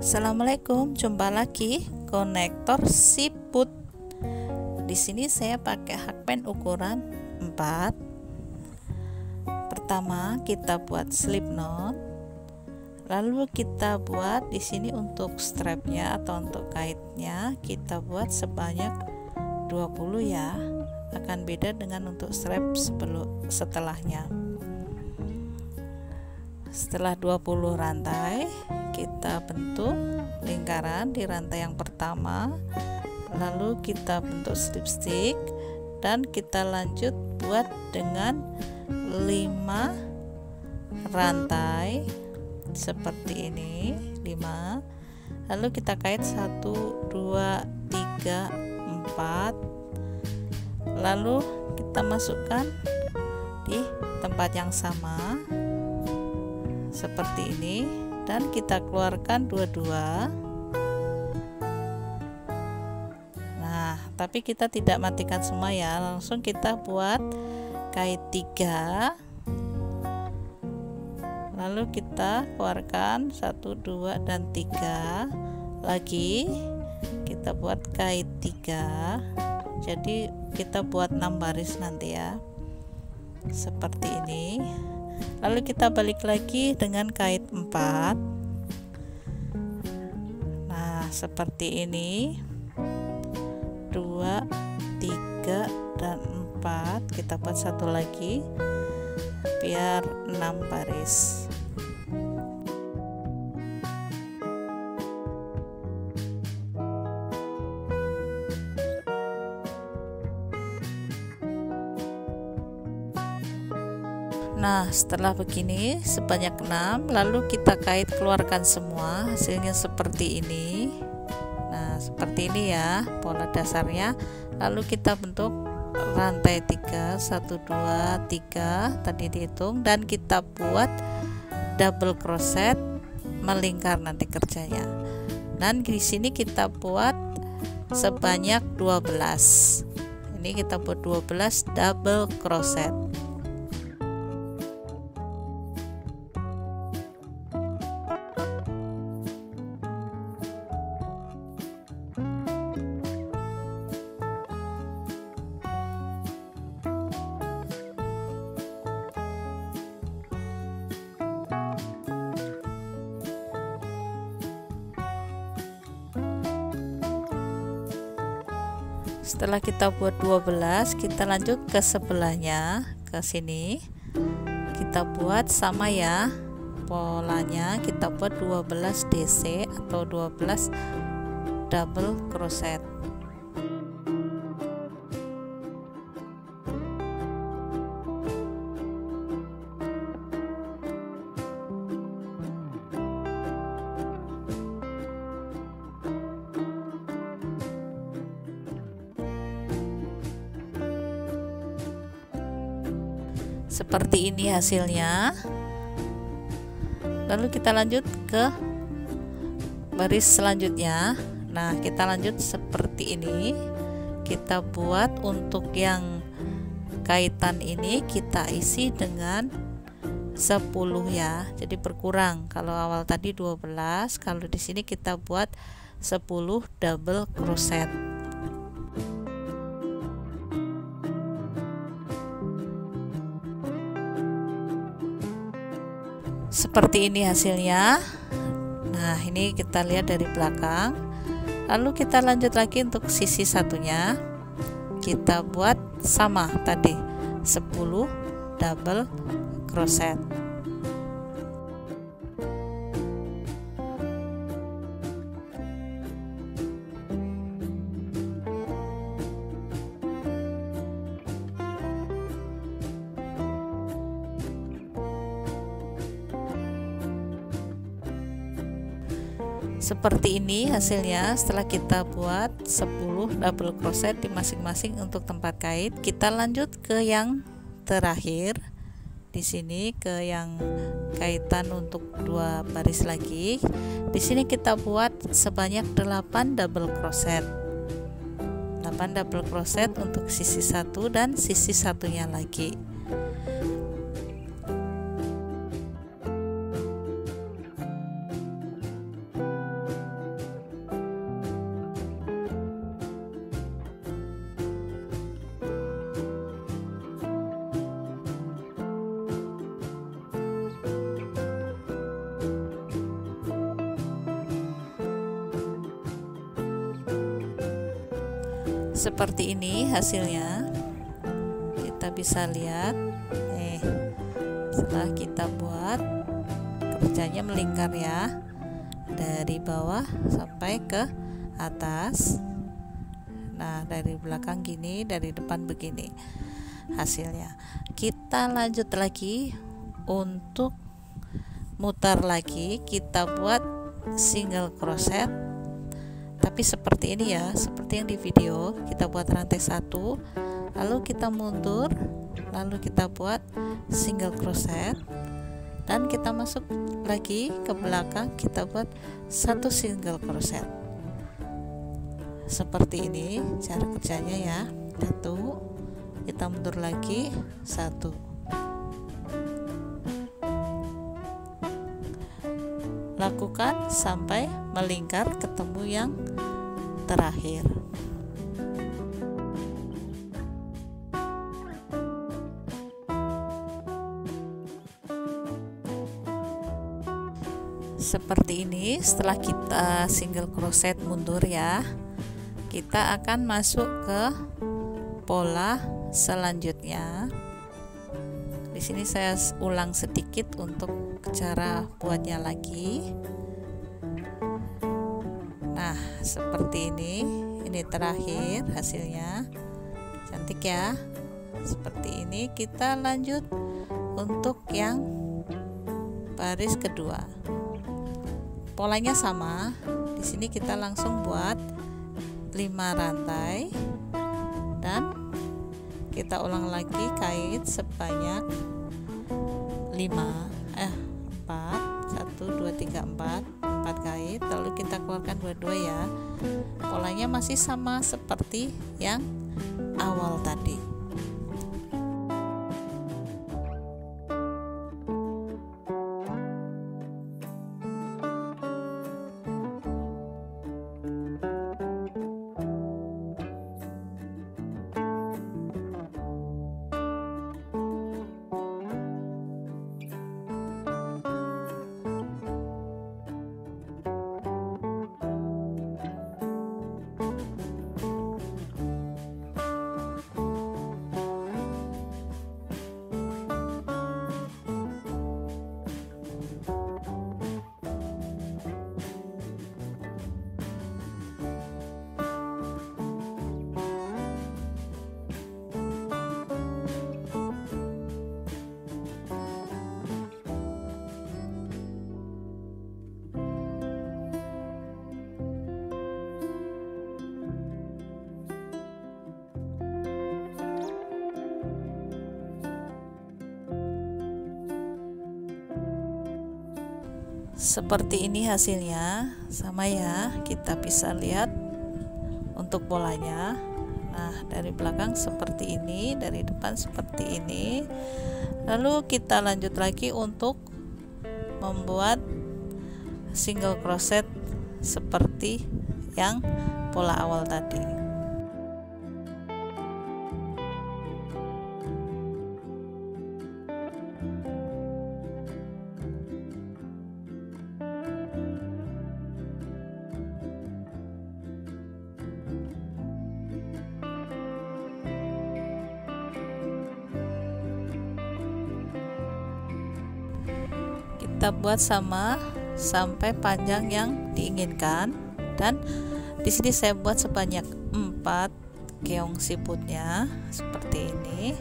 Assalamualaikum, jumpa lagi konektor siput. Di sini saya pakai hakpen ukuran 4. Pertama kita buat slip knot, lalu kita buat di sini untuk strapnya atau untuk kaitnya kita buat sebanyak 20 ya. Akan beda dengan untuk strap setelahnya. Setelah 20 rantai, kita bentuk lingkaran di rantai yang pertama, lalu kita bentuk slip stick dan kita lanjut buat dengan 5 rantai seperti ini, 5. Lalu kita kait 1 2 3 4, lalu kita masukkan di tempat yang sama seperti ini dan kita keluarkan dua-dua. Nah, tapi kita tidak matikan semua ya, langsung kita buat kait 3, lalu kita keluarkan 1 2 dan 3 lagi, kita buat kait 3. Jadi kita buat 6 baris nanti ya, seperti ini. Lalu kita balik lagi dengan kait 4. Nah, seperti ini, 2 3 dan 4. Kita buat satu lagi biar 6 baris. Nah, setelah begini sebanyak 6, lalu kita kait keluarkan semua, hasilnya seperti ini. Nah, seperti ini ya pola dasarnya. Lalu kita bentuk rantai 3, 1 2 3 tadi dihitung, dan kita buat double crochet melingkar nanti kerjanya. Dan di sini kita buat sebanyak 12. Ini kita buat 12 double crochet. Setelah kita buat 12, kita lanjut ke sebelahnya, ke sini. Kita buat sama ya polanya, kita buat 12 DC atau 12 double crochet. Seperti ini hasilnya. Lalu kita lanjut ke baris selanjutnya. Nah, kita lanjut seperti ini. Kita buat untuk yang kaitan ini kita isi dengan 10 ya. Jadi berkurang. Kalau awal tadi 12, kalau di sini kita buat 10 double crochet. Seperti ini hasilnya. Nah, ini kita lihat dari belakang. Lalu kita lanjut lagi untuk sisi satunya. Kita buat sama tadi 10 double crochet. Seperti ini hasilnya setelah kita buat 10 double crochet di masing-masing untuk tempat kait. Kita lanjut ke yang terakhir. Di sini ke yang kaitan untuk 2 baris lagi. Di sini kita buat sebanyak 8 double crochet. 8 double crochet untuk sisi satu dan sisi satunya lagi. Seperti ini hasilnya, kita bisa lihat setelah kita buat, kerjanya melingkar ya, dari bawah sampai ke atas. Nah, dari belakang gini, dari depan begini hasilnya. Kita lanjut lagi untuk mutar lagi, kita buat single crochet, tapi seperti ini ya, seperti yang di video. Kita buat rantai 1, lalu kita mundur, lalu kita buat single crochet, dan kita masuk lagi ke belakang, kita buat 1 single crochet. Seperti ini cara kerjanya ya. 1, kita mundur lagi, 1. Lakukan sampai melingkar ketemu yang terakhir. Seperti ini. Setelah kita single crochet mundur ya, kita akan masuk ke pola selanjutnya. Di sini saya ulang sedikit untuk cara buatnya lagi. Nah, seperti ini. Ini terakhir hasilnya. Cantik ya. Seperti ini. Kita lanjut untuk yang baris kedua. Polanya sama. Di sini kita langsung buat 5 rantai dan kita ulang lagi kait sebanyak 4 kait, lalu kita keluarkan dua-dua ya. Polanya masih sama seperti yang awal tadi. Seperti ini hasilnya, sama ya, kita bisa lihat untuk polanya. Nah, dari belakang seperti ini, dari depan seperti ini. Lalu kita lanjut lagi untuk membuat single crochet seperti yang pola awal tadi. Kita buat sama sampai panjang yang diinginkan, dan di sini saya buat sebanyak 4 keong siputnya seperti ini.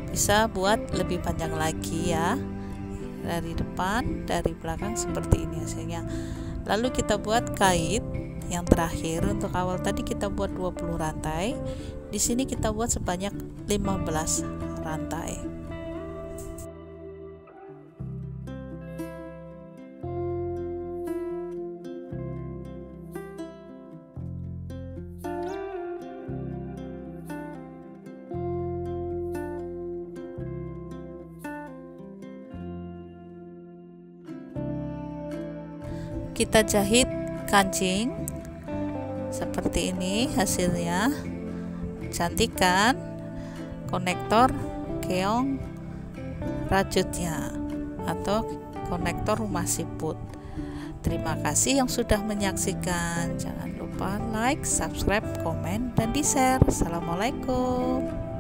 Bisa buat lebih panjang lagi ya, dari depan, dari belakang seperti ini hasilnya. Lalu kita buat kait yang terakhir. Untuk awal tadi kita buat 20 rantai. Di sini kita buat sebanyak 15 rantai. Kita jahit kancing seperti ini hasilnya. Cantik kan? Konektor keong rajutnya atau konektor rumah siput. Terima kasih yang sudah menyaksikan. Jangan lupa lupa like, subscribe, komen, dan di-share. Assalamualaikum.